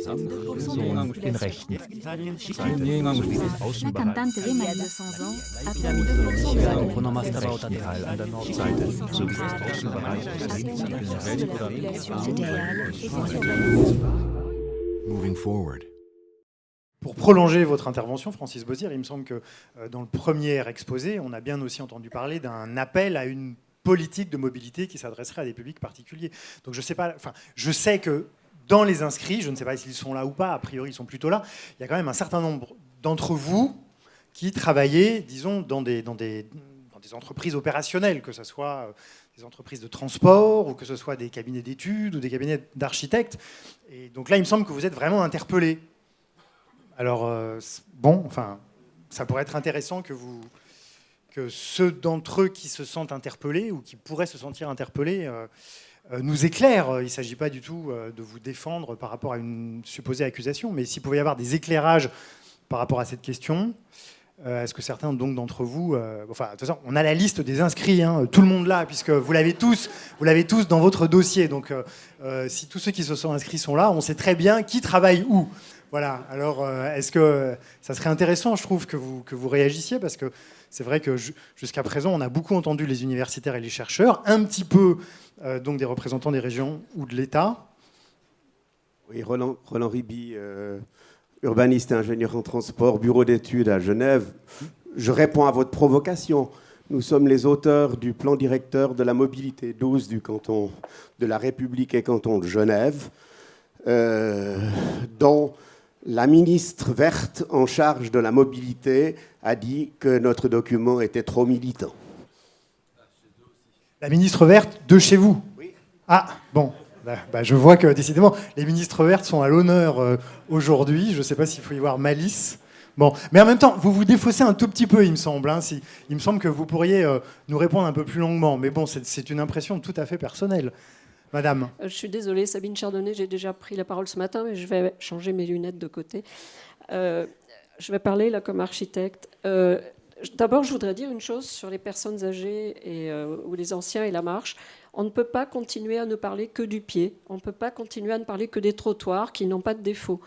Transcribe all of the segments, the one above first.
Personen in Rechten. La cantante de Mali, 200 ans, a perdu 2% de la Teil an der Nordseite sowie des Außenbereichs de la population idéale et Moving forward. Pour prolonger votre intervention, Francis Bozir, il me semble que dans le premier exposé, on a bien aussi entendu parler d'un appel à une politique de mobilité qui s'adresserait à des publics particuliers. Donc je sais que dans les inscrits, je ne sais pas s'ils sont là ou pas, a priori ils sont plutôt là, il y a quand même un certain nombre d'entre vous qui travaillaient, disons, dans des entreprises opérationnelles, que ce soit des entreprises de transport, ou que ce soit des cabinets d'études, ou des cabinets d'architectes. Et donc là, il me semble que vous êtes vraiment interpellés. Alors, ça pourrait être intéressant que ceux d'entre eux qui se sentent interpellés, ou qui pourraient se sentir interpellés, nous éclairent. Il ne s'agit pas du tout de vous défendre par rapport à une supposée accusation, mais s'il pouvait y avoir des éclairages par rapport à cette question. Est-ce que certains donc d'entre vous... de toute façon, on a la liste des inscrits, hein, tout le monde là, puisque vous l'avez tous dans votre dossier. Donc, si tous ceux qui se sont inscrits sont là, on sait très bien qui travaille où. Voilà. Alors, est-ce que ça serait intéressant, je trouve, que vous réagissiez, parce que c'est vrai que jusqu'à présent, on a beaucoup entendu les universitaires et les chercheurs, un petit peu donc des représentants des régions ou de l'État. Oui, Roland Riby... urbaniste et ingénieur en transport, bureau d'études à Genève. Je réponds à votre provocation. Nous sommes les auteurs du plan directeur de la mobilité 12 du canton de la République et canton de Genève, dont la ministre verte en charge de la mobilité a dit que notre document était trop militant. La ministre verte de chez vous ? Oui. Ah, bon. Je vois que, décidément, les ministres vertes sont à l'honneur aujourd'hui. Je ne sais pas s'il faut y voir malice. Bon, mais en même temps, vous vous défaussez un tout petit peu, il me semble. Hein, il me semble que vous pourriez nous répondre un peu plus longuement. Mais bon, c'est une impression tout à fait personnelle. Madame. Je suis désolée, Sabine Chardonnay, j'ai déjà pris la parole ce matin, mais je vais changer mes lunettes de côté. Je vais parler là comme architecte. D'abord, je voudrais dire une chose sur les personnes âgées ou les anciens et la marche. On ne peut pas continuer à ne parler que du pied. On ne peut pas continuer à ne parler que des trottoirs qui n'ont pas de défaut.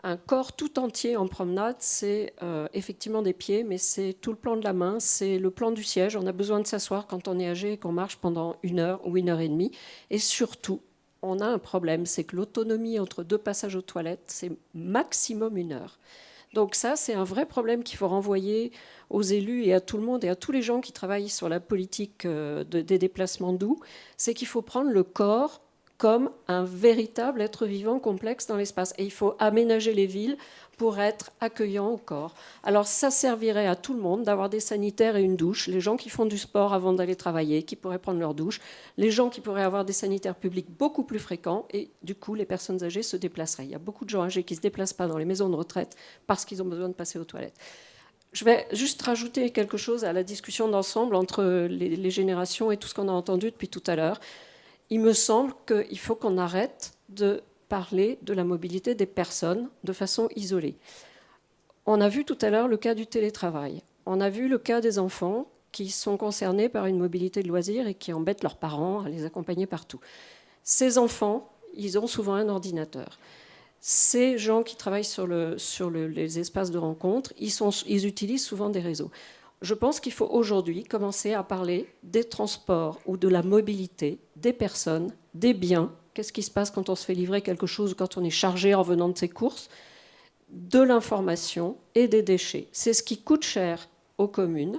Un corps tout entier en promenade, c'est effectivement des pieds, mais c'est tout le plan de la main, c'est le plan du siège. On a besoin de s'asseoir quand on est âgé et qu'on marche pendant 1 heure ou 1 heure et demie. Et surtout, on a un problème, c'est que l'autonomie entre 2 passages aux toilettes, c'est maximum 1 heure. Donc ça, c'est un vrai problème qu'il faut renvoyer aux élus et à tout le monde et à tous les gens qui travaillent sur la politique des déplacements doux. C'est qu'il faut prendre le corps comme un véritable être vivant complexe dans l'espace. Et il faut aménager les villes pour être accueillant au corps. Alors ça servirait à tout le monde d'avoir des sanitaires et une douche, les gens qui font du sport avant d'aller travailler, qui pourraient prendre leur douche, les gens qui pourraient avoir des sanitaires publics beaucoup plus fréquents, et du coup les personnes âgées se déplaceraient. Il y a beaucoup de gens âgés qui ne se déplacent pas dans les maisons de retraite parce qu'ils ont besoin de passer aux toilettes. Je vais juste rajouter quelque chose à la discussion d'ensemble entre les générations et tout ce qu'on a entendu depuis tout à l'heure. Il me semble qu'il faut qu'on arrête de parler de la mobilité des personnes de façon isolée. On a vu tout à l'heure le cas du télétravail. On a vu le cas des enfants qui sont concernés par une mobilité de loisirs et qui embêtent leurs parents à les accompagner partout. Ces enfants, ils ont souvent un ordinateur. Ces gens qui travaillent sur les espaces de rencontre, ils utilisent souvent des réseaux. Je pense qu'il faut aujourd'hui commencer à parler des transports ou de la mobilité, des personnes, des biens. Qu'est-ce qui se passe quand on se fait livrer quelque chose ou quand on est chargé en venant de ses courses, de l'information et des déchets. C'est ce qui coûte cher aux communes.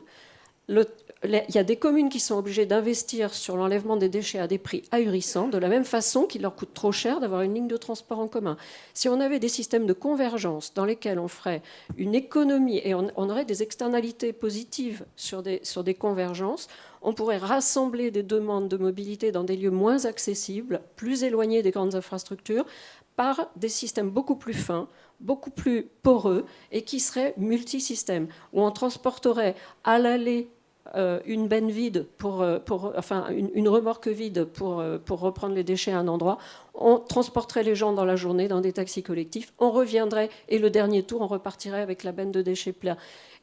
Il y a des communes qui sont obligées d'investir sur l'enlèvement des déchets à des prix ahurissants, de la même façon qu'il leur coûte trop cher d'avoir une ligne de transport en commun. Si on avait des systèmes de convergence dans lesquels on ferait une économie et on aurait des externalités positives sur des convergences, on pourrait rassembler des demandes de mobilité dans des lieux moins accessibles, plus éloignés des grandes infrastructures, par des systèmes beaucoup plus fins, beaucoup plus poreux et qui seraient multisystèmes, où on transporterait à l'aller une benne vide, une remorque vide pour reprendre les déchets à un endroit. On transporterait les gens dans la journée dans des taxis collectifs. On reviendrait et le dernier tour, on repartirait avec la benne de déchets pleine.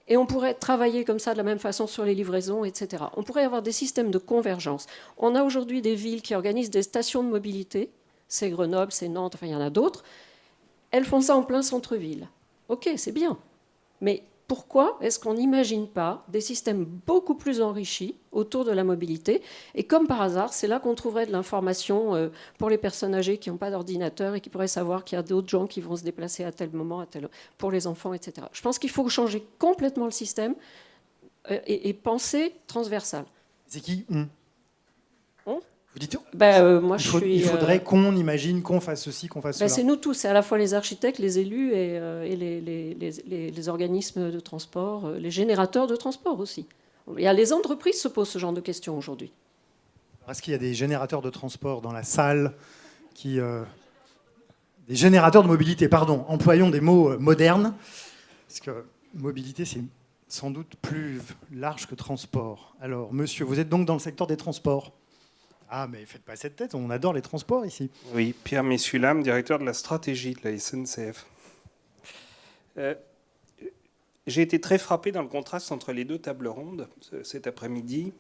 Et on pourrait travailler comme ça de la même façon sur les livraisons, etc. On pourrait avoir des systèmes de convergence. On a aujourd'hui des villes qui organisent des stations de mobilité. C'est Grenoble, c'est Nantes, enfin il y en a d'autres. elles font ça en plein centre-ville. Ok, c'est bien. Mais pourquoi est-ce qu'on n'imagine pas des systèmes beaucoup plus enrichis autour de la mobilité? Et comme par hasard, c'est là qu'on trouverait de l'information pour les personnes âgées qui n'ont pas d'ordinateur et qui pourraient savoir qu'il y a d'autres gens qui vont se déplacer à tel moment, pour les enfants, etc. Je pense qu'il faut changer complètement le système et penser transversal. C'est qui Vous dites Moi, il faudrait qu'on imagine, qu'on fasse ceci, qu'on fasse cela. C'est nous tous, c'est à la fois les architectes, les élus et les organismes de transport, les générateurs de transport aussi. Il y a les entreprises se posent ce genre de questions aujourd'hui. Est-ce qu'il y a des générateurs de transport dans la salle des générateurs de mobilité, pardon, employons des mots modernes, parce que mobilité, c'est sans doute plus large que transport. Alors, monsieur, vous êtes donc dans le secteur des transports? Ah, mais faites pas cette tête, on adore les transports ici. Oui, Pierre Messulam, directeur de la stratégie de la SNCF. J'ai été très frappé dans le contraste entre les deux tables rondes cet après-midi,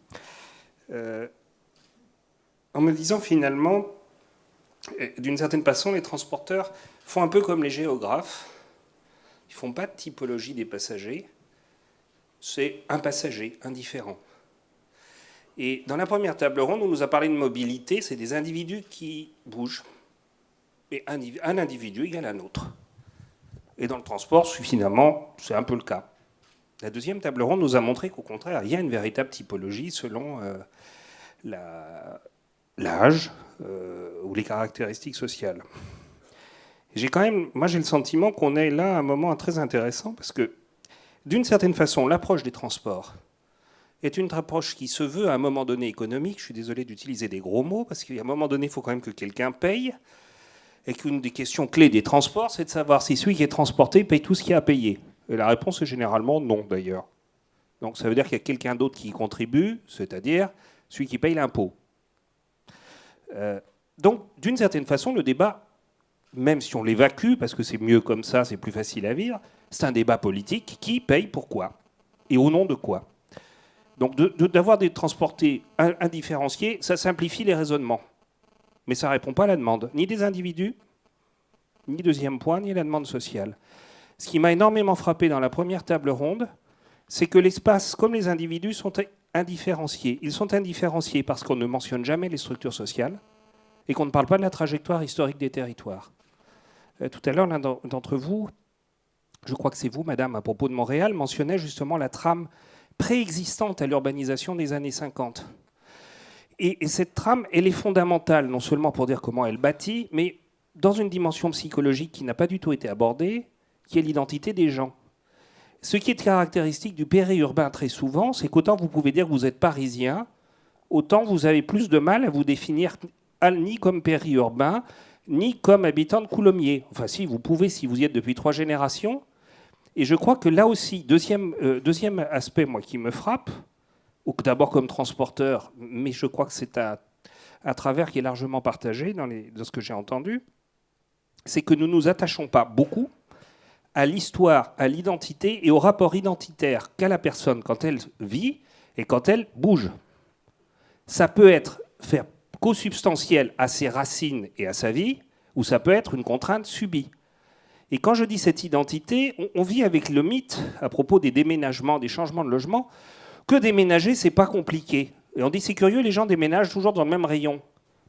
en me disant finalement, d'une certaine façon, les transporteurs font un peu comme les géographes. Ils ne font pas de typologie des passagers. C'est un passager indifférent. Et dans la première table ronde, on nous a parlé de mobilité, c'est des individus qui bougent. Et un individu égale un autre. Et dans le transport, finalement, c'est un peu le cas. La deuxième table ronde nous a montré qu'au contraire, il y a une véritable typologie selon l'âge ou les caractéristiques sociales. Moi, j'ai le sentiment qu'on est là à un moment très intéressant parce que, d'une certaine façon, l'approche des transports est une approche qui se veut à un moment donné économique. Je suis désolé d'utiliser des gros mots, parce qu'à un moment donné, il faut quand même que quelqu'un paye, et qu'une des questions clés des transports, c'est de savoir si celui qui est transporté paye tout ce qu'il y a à payer. Et la réponse est généralement non, d'ailleurs. Donc ça veut dire qu'il y a quelqu'un d'autre qui y contribue, c'est-à-dire celui qui paye l'impôt. Donc, d'une certaine façon, le débat, même si on l'évacue, parce que c'est mieux comme ça, c'est plus facile à vivre, c'est un débat politique. Qui paye pourquoi? Et au nom de quoi? Donc d'avoir des transportés indifférenciés, ça simplifie les raisonnements. Mais ça ne répond pas à la demande, ni des individus, ni deuxième point, ni à la demande sociale. Ce qui m'a énormément frappé dans la première table ronde, c'est que l'espace, comme les individus, sont indifférenciés. Ils sont indifférenciés parce qu'on ne mentionne jamais les structures sociales et qu'on ne parle pas de la trajectoire historique des territoires. Tout à l'heure, l'un d'entre vous, je crois que c'est vous, madame, à propos de Montréal, mentionnait justement la trame préexistante à l'urbanisation des années 50. Et cette trame, elle est fondamentale, non seulement pour dire comment elle bâtit, mais dans une dimension psychologique qui n'a pas du tout été abordée, qui est l'identité des gens. Ce qui est caractéristique du périurbain très souvent, c'est qu'autant vous pouvez dire que vous êtes parisien, autant vous avez plus de mal à vous définir ni comme périurbain, ni comme habitant de Coulommiers. Enfin si, vous pouvez, si vous y êtes depuis 3 générations. Et je crois que là aussi, deuxième aspect moi, qui me frappe, ou que d'abord comme transporteur, mais je crois que c'est un travers qui est largement partagé dans ce que j'ai entendu, c'est que nous ne nous attachons pas beaucoup à l'histoire, à l'identité et au rapport identitaire qu'a la personne quand elle vit et quand elle bouge. Ça peut être faire co-substantiel à ses racines et à sa vie, ou ça peut être une contrainte subie. Et quand je dis cette identité, on vit avec le mythe, à propos des déménagements, des changements de logement, que déménager, c'est pas compliqué. Et on dit, c'est curieux, les gens déménagent toujours dans le même rayon.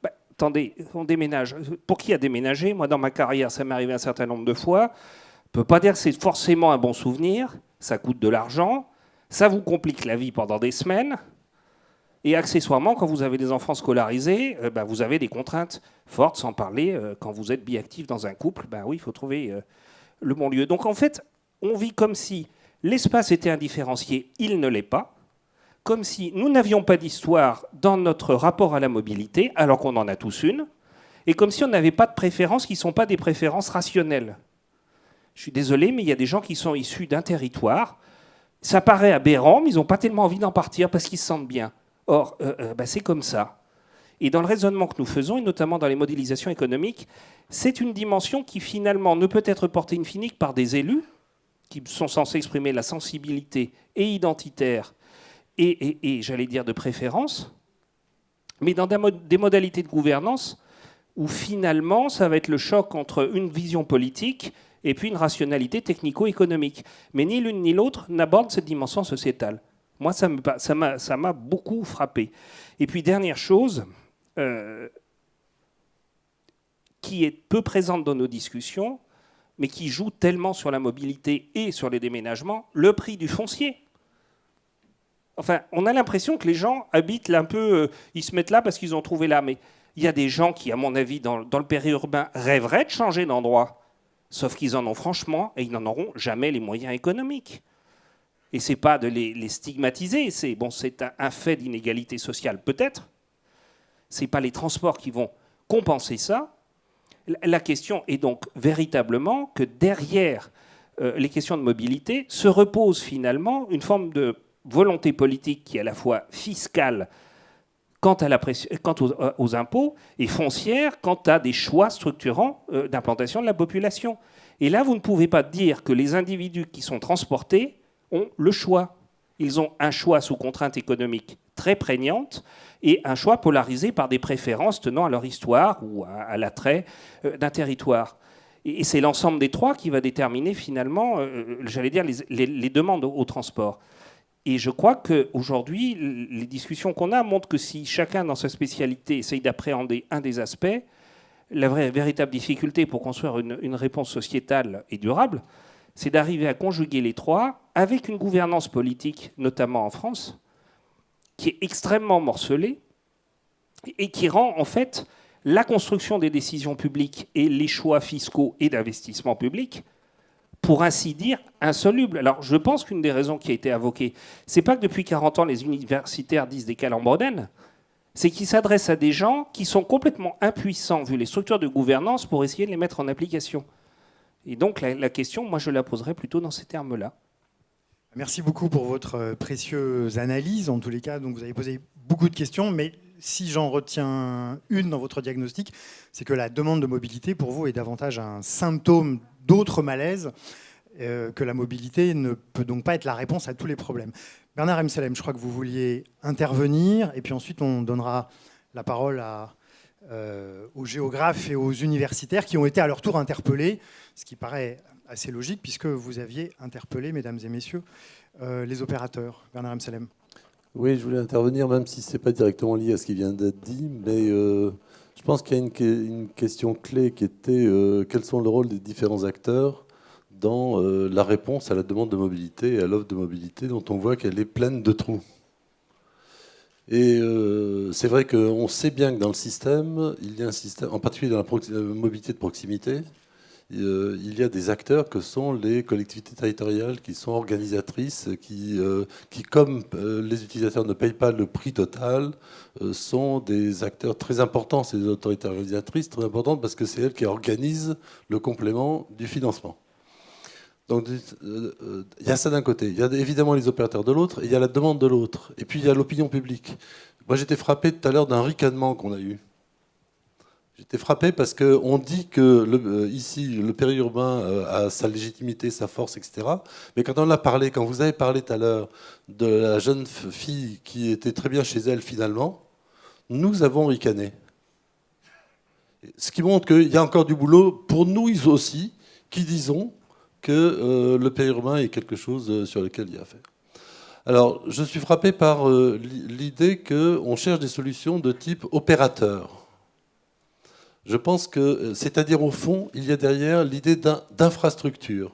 Ben, attendez, on déménage. Pour qui a déménagé? Moi, dans ma carrière, ça m'est arrivé un certain nombre de fois. On ne peut pas dire que c'est forcément un bon souvenir. Ça coûte de l'argent. Ça vous complique la vie pendant des semaines. Et accessoirement, quand vous avez des enfants scolarisés, vous avez des contraintes fortes, sans parler quand vous êtes biactif dans un couple. Ben oui, il faut trouver le bon lieu. Donc en fait, on vit comme si l'espace était indifférencié. Il ne l'est pas. Comme si nous n'avions pas d'histoire dans notre rapport à la mobilité, alors qu'on en a tous une. Et comme si on n'avait pas de préférences qui ne sont pas des préférences rationnelles. Je suis désolé, mais il y a des gens qui sont issus d'un territoire. Ça paraît aberrant, mais ils n'ont pas tellement envie d'en partir parce qu'ils se sentent bien. Or, c'est comme ça. Et dans le raisonnement que nous faisons, et notamment dans les modélisations économiques, c'est une dimension qui finalement ne peut être portée in fine que par des élus qui sont censés exprimer la sensibilité et identitaire et j'allais dire de préférence, mais dans des modalités de gouvernance où finalement, ça va être le choc entre une vision politique et puis une rationalité technico-économique. Mais ni l'une ni l'autre n'aborde cette dimension sociétale. Moi, ça m'a beaucoup frappé. Et puis, dernière chose, qui est peu présente dans nos discussions, mais qui joue tellement sur la mobilité et sur les déménagements, le prix du foncier. Enfin, on a l'impression que les gens habitent là un peu, ils se mettent là parce qu'ils ont trouvé là. Mais il y a des gens qui, à mon avis, dans le périurbain, rêveraient de changer d'endroit. Sauf qu'ils en ont franchement, et ils n'en auront jamais les moyens économiques. Et ce n'est pas de les stigmatiser, c'est un fait d'inégalité sociale, peut-être. Ce n'est pas les transports qui vont compenser ça. La question est donc véritablement que derrière les questions de mobilité se repose finalement une forme de volonté politique qui est à la fois fiscale quant aux impôts et foncière quant à des choix structurants d'implantation de la population. Et là, vous ne pouvez pas dire que les individus qui sont transportés ont le choix. Ils ont un choix sous contrainte économique très prégnante et un choix polarisé par des préférences tenant à leur histoire ou à l'attrait d'un territoire. Et c'est l'ensemble des trois qui va déterminer finalement, j'allais dire, les demandes au transport. Et je crois qu'aujourd'hui, les discussions qu'on a montrent que si chacun dans sa spécialité essaye d'appréhender un des aspects, la véritable difficulté pour construire une réponse sociétale et durable, c'est d'arriver à conjuguer les trois avec une gouvernance politique, notamment en France, qui est extrêmement morcelée et qui rend en fait la construction des décisions publiques et les choix fiscaux et d'investissement public, pour ainsi dire, insolubles. Alors je pense qu'une des raisons qui a été invoquée, c'est pas que depuis 40 ans les universitaires disent des calembredaines, c'est qu'ils s'adressent à des gens qui sont complètement impuissants, vu les structures de gouvernance, pour essayer de les mettre en application. Et donc la question, moi je la poserais plutôt dans ces termes-là. Merci beaucoup pour votre précieuse analyse. En tous les cas, donc vous avez posé beaucoup de questions, mais si j'en retiens une dans votre diagnostic, c'est que la demande de mobilité, pour vous, est davantage un symptôme d'autres malaises, que la mobilité ne peut donc pas être la réponse à tous les problèmes. Bernard Emsellem, je crois que vous vouliez intervenir, et puis ensuite on donnera la parole aux géographes et aux universitaires qui ont été à leur tour interpellés, ce qui paraît assez logique, puisque vous aviez interpellé, mesdames et messieurs, les opérateurs. Bernard Emsellem. Oui, je voulais intervenir, même si ce n'est pas directement lié à ce qui vient d'être dit, mais je pense qu'il y a une question clé qui était quels sont le rôle des différents acteurs dans la réponse à la demande de mobilité et à l'offre de mobilité, dont on voit qu'elle est pleine de trous. Et c'est vrai qu'on sait bien que dans le système, il y a un système, en particulier dans la mobilité de proximité, il y a des acteurs que sont les collectivités territoriales qui sont organisatrices, qui comme les utilisateurs ne payent pas le prix total, sont des acteurs très importants. C'est des autorités organisatrices très importantes parce que c'est elles qui organisent le complément du financement. Donc il y a ça d'un côté, il y a évidemment les opérateurs de l'autre, et il y a la demande de l'autre, et puis il y a l'opinion publique. Moi j'étais frappé tout à l'heure d'un ricanement qu'on a eu. J'étais frappé parce qu'on dit que ici, le périurbain a sa légitimité, sa force, etc. Mais quand on a parlé, quand vous avez parlé tout à l'heure de la jeune fille qui était très bien chez elle finalement, nous avons ricané. Ce qui montre qu'il y a encore du boulot pour nous aussi, qui disons que le périurbain est quelque chose sur lequel il y a à faire. Alors, je suis frappé par l'idée qu'on cherche des solutions de type opérateur. Je pense que, c'est-à-dire au fond, il y a derrière l'idée d'infrastructure.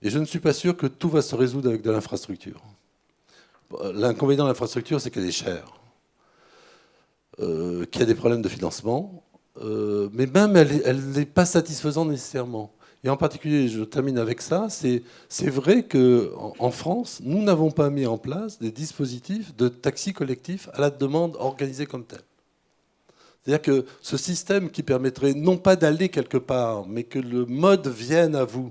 Et je ne suis pas sûr que tout va se résoudre avec de l'infrastructure. L'inconvénient de l'infrastructure, c'est qu'elle est chère, qu'il y a des problèmes de financement, mais même elle n'est pas satisfaisante nécessairement. Et en particulier, je termine avec ça, c'est vrai qu'en France, nous n'avons pas mis en place des dispositifs de taxi collectif à la demande organisée comme telle. C'est-à-dire que ce système qui permettrait non pas d'aller quelque part, mais que le mode vienne à vous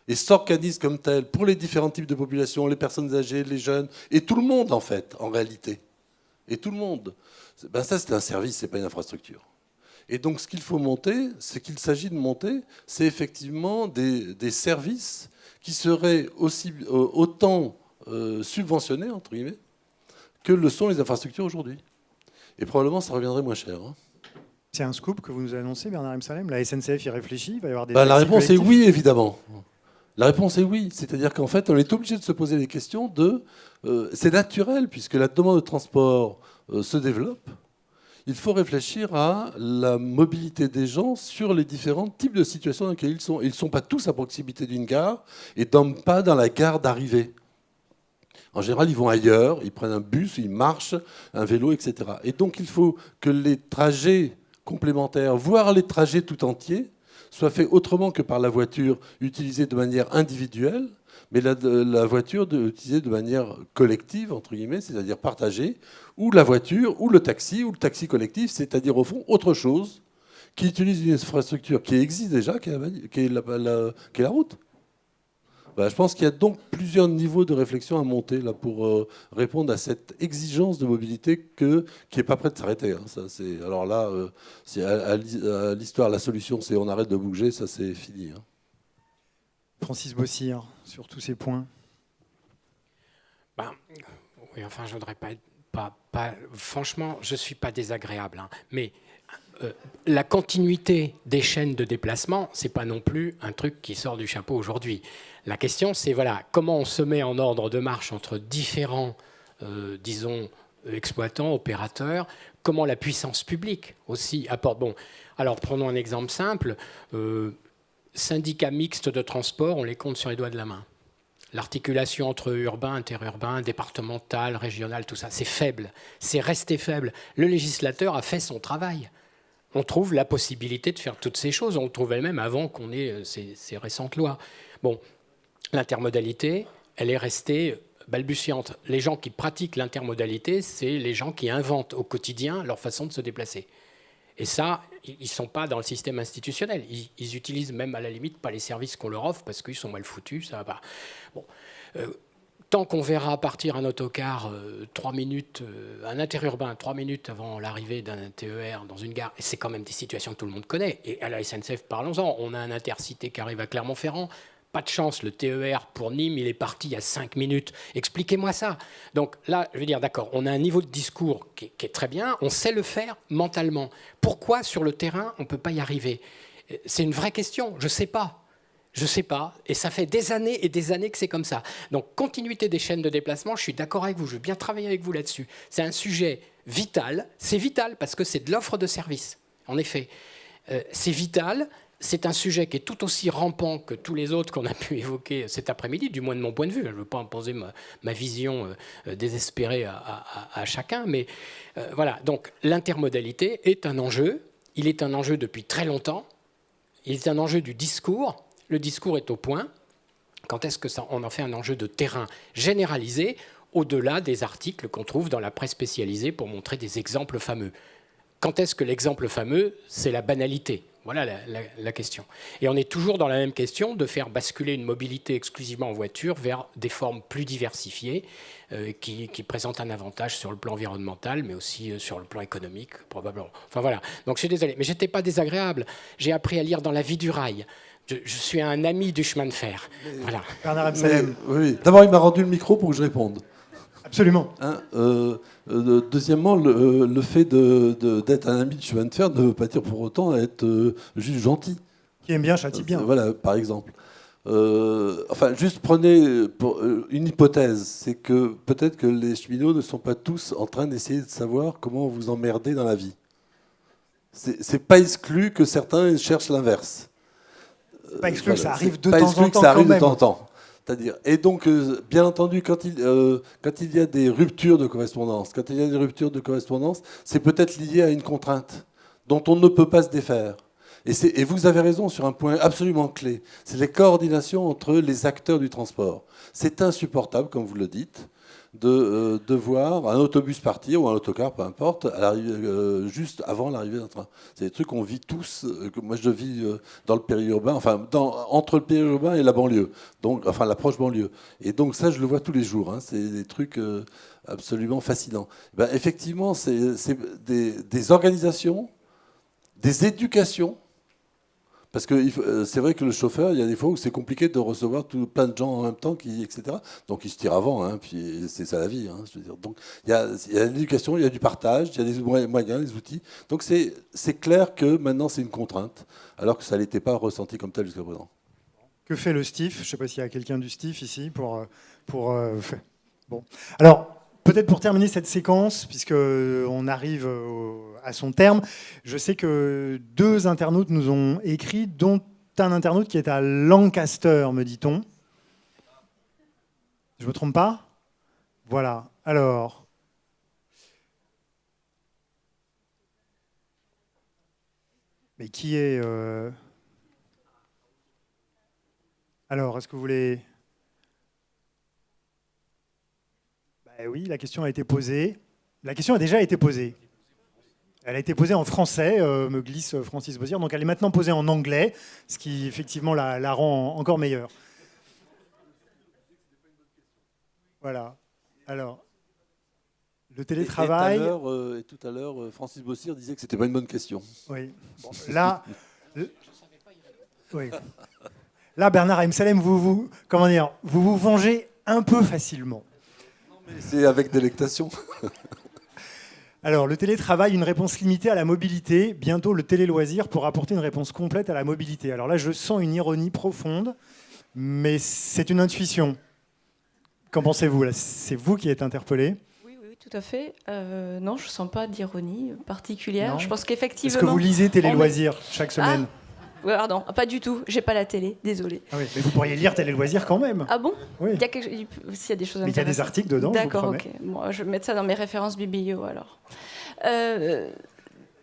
et s'organise comme tel pour les différents types de populations, les personnes âgées, les jeunes, et tout le monde en fait, en réalité. Et tout le monde. Ben ça, c'est un service, c'est pas une infrastructure. Et donc ce qu'il faut monter, ce qu'il s'agit de monter, c'est effectivement des services qui seraient autant subventionnés, entre guillemets, que le sont les infrastructures aujourd'hui. Et probablement, ça reviendrait moins cher. Hein. C'est un scoop que vous nous annoncez, Bernard M. Salem. La SNCF y réfléchit, il va y avoir des... La taxis réponse est collectifs. oui, évidemment. La réponse est oui. C'est-à-dire qu'en fait, on est obligé de se poser des questions de... c'est naturel, puisque la demande de transport se développe. Il faut réfléchir à la mobilité des gens sur les différents types de situations dans lesquelles ils sont. Ils ne sont pas tous à proximité d'une gare et pas dans la gare d'arrivée. En général, ils vont ailleurs, ils prennent un bus, ils marchent, un vélo, etc. Et donc, il faut que les trajets complémentaires, voire les trajets tout entiers, soient faits autrement que par la voiture utilisée de manière individuelle, mais la voiture utilisée de manière collective, entre guillemets, c'est-à-dire partagée, ou la voiture, ou le taxi collectif, c'est-à-dire au fond autre chose qui utilise une infrastructure qui existe déjà, qui est la route. Je pense qu'il y a donc plusieurs niveaux de réflexion à monter là, pour répondre à cette exigence de mobilité qui n'est pas prête de s'arrêter. Hein. Alors là, à l'histoire, la solution, c'est on arrête de bouger, ça c'est fini. Hein. Francis Bossir, sur tous ces points. Oui, enfin, je voudrais pas être... franchement, je ne suis pas désagréable, hein, mais la continuité des chaînes de déplacement, ce n'est pas non plus un truc qui sort du chapeau aujourd'hui. La question, c'est comment on se met en ordre de marche entre différents, disons, exploitants, opérateurs, comment la puissance publique aussi apporte. Bon, alors prenons un exemple simple. Syndicats mixtes de transport, on les compte sur les doigts de la main. L'articulation entre urbain, interurbain, départemental, régional, tout ça, c'est faible. C'est resté faible. Le législateur a fait son travail. On trouve la possibilité de faire toutes ces choses. On le trouvait même avant qu'on ait ces récentes lois. Bon, l'intermodalité, elle est restée balbutiante. Les gens qui pratiquent l'intermodalité, c'est les gens qui inventent au quotidien leur façon de se déplacer. Et ça, ils ne sont pas dans le système institutionnel. Ils utilisent même à la limite pas les services qu'on leur offre parce qu'ils sont mal foutus, ça va pas. Bon. Tant qu'on verra partir un autocar 3 minutes, un interurbain 3 minutes avant l'arrivée d'un TER dans une gare, et c'est quand même des situations que tout le monde connaît. Et à la SNCF, parlons-en, on a un intercité qui arrive à Clermont-Ferrand. Pas de chance, le TER pour Nîmes, il est parti il y a 5 minutes. Expliquez-moi ça. Donc là, je veux dire, d'accord, on a un niveau de discours qui est très bien, on sait le faire mentalement. Pourquoi, sur le terrain, on ne peut pas y arriver? C'est une vraie question, je ne sais pas. Je ne sais pas, et ça fait des années et des années que c'est comme ça. Donc, continuité des chaînes de déplacement, je suis d'accord avec vous, je veux bien travailler avec vous là-dessus. C'est un sujet vital, c'est vital parce que c'est de l'offre de service, en effet. C'est vital, c'est un sujet qui est tout aussi rampant que tous les autres qu'on a pu évoquer cet après-midi, du moins de mon point de vue. Je ne veux pas imposer ma vision désespérée à chacun, mais voilà. Donc, l'intermodalité est un enjeu, il est un enjeu depuis très longtemps, il est un enjeu du discours. Le discours est au point. Quand est-ce qu'on en fait un enjeu de terrain généralisé, au-delà des articles qu'on trouve dans la presse spécialisée pour montrer des exemples fameux? Quand est-ce que l'exemple fameux, c'est la banalité? Voilà la question. Et on est toujours dans la même question de faire basculer une mobilité exclusivement en voiture vers des formes plus diversifiées qui présentent un avantage sur le plan environnemental, mais aussi sur le plan économique, probablement. Enfin voilà. Donc je suis désolé, mais je n'étais pas désagréable. J'ai appris à lire dans La vie du rail. Je suis un ami du chemin de fer. Voilà. Bernard Absalem. Oui. D'abord, il m'a rendu le micro pour que je réponde. Absolument. Hein, deuxièmement, le fait d'être un ami du chemin de fer ne veut pas dire pour autant être juste gentil. Qui aime bien châtie bien. Voilà, par exemple. Enfin, juste prenez une hypothèse, c'est que peut-être que les cheminots ne sont pas tous en train d'essayer de savoir comment vous emmerder dans la vie. C'est pas exclu que certains cherchent l'inverse. Pas exclu que ça arrive de pas temps exclu en que temps ça arrive quand même. de temps en temps. C'est-à-dire, et donc, bien entendu, quand il y a des ruptures de correspondance, c'est peut-être lié à une contrainte dont on ne peut pas se défaire. Et vous avez raison sur un point absolument clé, c'est les coordinations entre les acteurs du transport. C'est insupportable, comme vous le dites, de voir un autobus partir, ou un autocar, peu importe, juste avant l'arrivée d'un train. C'est des trucs qu'on vit tous, que moi je vis dans le périurbain, enfin entre le périurbain et la banlieue, donc, enfin l'approche banlieue. Et donc ça, je le vois tous les jours, hein, c'est des trucs absolument fascinants. Ben, effectivement, c'est des organisations, des éducations, Parce que c'est vrai que le chauffeur, il y a des fois où c'est compliqué de recevoir plein de gens en même temps, etc. Donc il se tire avant, hein, puis c'est ça la vie. Hein, je veux dire. Donc il y a l'éducation, il y a du partage, il y a des moyens, des outils. Donc c'est clair que maintenant c'est une contrainte, alors que ça n'était pas ressenti comme tel jusqu'à présent. Que fait le STIF? Je ne sais pas s'il y a quelqu'un du STIF ici pour Bon. Alors, peut-être pour terminer cette séquence, puisqu'on arrive à son terme, je sais que 2 internautes nous ont écrit, dont un internaute qui est à Lancaster, me dit-on. Je ne me trompe pas? Voilà. Alors... Mais qui est... Alors, est-ce que vous voulez... Oui, la question a été posée. La question a déjà été posée. Elle a été posée en français, me glisse Francis Bozir. Donc elle est maintenant posée en anglais, ce qui effectivement la rend encore meilleure. Voilà. Alors, le télétravail... Et tout à l'heure, Francis Bozir disait que c'était pas une bonne question. Oui. Bon, là... Oui. Là, Bernard Amsalem, vous vous vengez un peu facilement. C'est avec délectation. Alors, le télétravail, une réponse limitée à la mobilité. Bientôt, le téléloisir pour apporter une réponse complète à la mobilité. Alors là, je sens une ironie profonde, mais c'est une intuition. Qu'en pensez-vous là? C'est vous qui êtes interpellé? Oui, tout à fait. Non, je ne sens pas d'ironie particulière. Non. Je pense qu'effectivement... Est-ce que vous lisez Téléloisir chaque semaine? Pardon, pas du tout. J'ai pas la télé, désolée. Ah oui, mais vous pourriez lire Téléloisirs quand même. Ah bon? Oui. S'il y a des choses mais il y a des articles dedans, d'accord, je vous promets. ok. Bon, je vais mettre ça dans mes références biblio alors.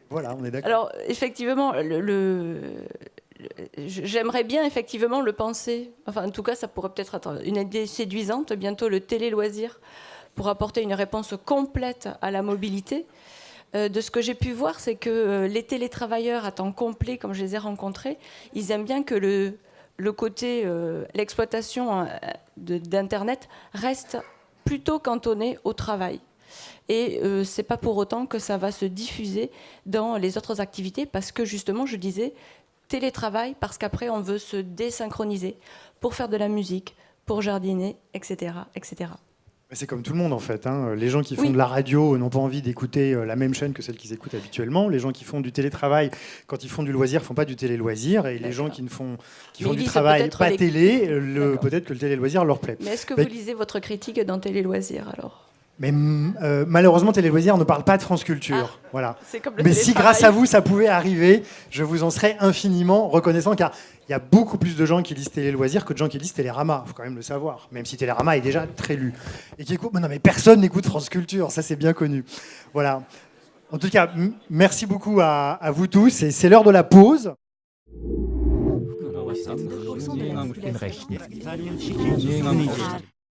Voilà, on est d'accord. Alors, effectivement, j'aimerais bien effectivement le penser. Enfin, en tout cas, ça pourrait peut-être être une idée séduisante. Bientôt, le téléloisir pour apporter une réponse complète à la mobilité. De ce que j'ai pu voir, c'est que les télétravailleurs à temps complet, comme je les ai rencontrés, ils aiment bien que le côté, l'exploitation d'Internet reste plutôt cantonné au travail. Et c'est pas pour autant que ça va se diffuser dans les autres activités, parce que justement, je disais, télétravail, parce qu'après, on veut se désynchroniser pour faire de la musique, pour jardiner, etc., etc. C'est comme tout le monde en fait. Hein. Les gens qui font de la radio n'ont pas envie d'écouter la même chaîne que celle qu'ils écoutent habituellement. Les gens qui font du télétravail, quand ils font du loisir, ne font pas du téléloisir. Et les gens qui font du travail, pas télé, peut-être que le téléloisir leur plaît. Mais est-ce que vous lisez votre critique dans Téléloisir alors? Mais malheureusement, Téléloisir ne parle pas de France Culture. Voilà. Mais si grâce à vous, ça pouvait arriver, je vous en serais infiniment reconnaissant, car il y a beaucoup plus de gens qui lisent Téléloisir que de gens qui lisent Télérama. Il faut quand même le savoir, même si Télérama est déjà très lu. Et qui écoute... Non, mais personne n'écoute France Culture, ça c'est bien connu. Voilà. En tout cas, merci beaucoup à vous tous. Et c'est l'heure de la pause. 2% de la population.